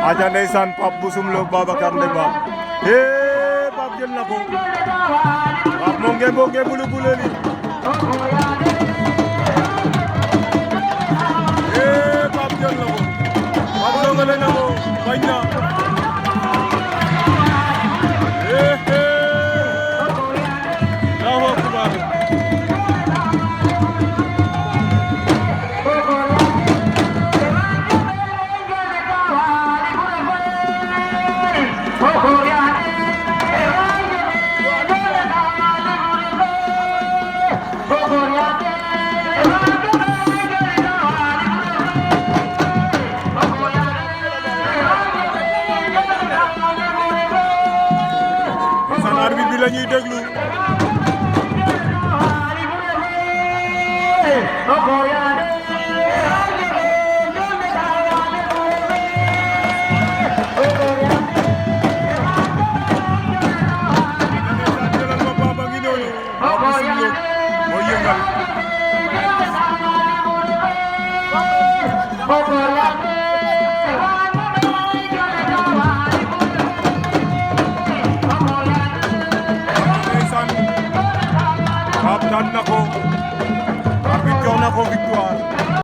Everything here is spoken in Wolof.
aja ndeysaan Pape Boussoum Lo Babacar Ndemba Pape jël na ko Pape moo nge bulu buleli Pape jël na ko Pape dogale na ko bañ na Allahu akbar arbitre bi la ñuy déglu mooy yëngal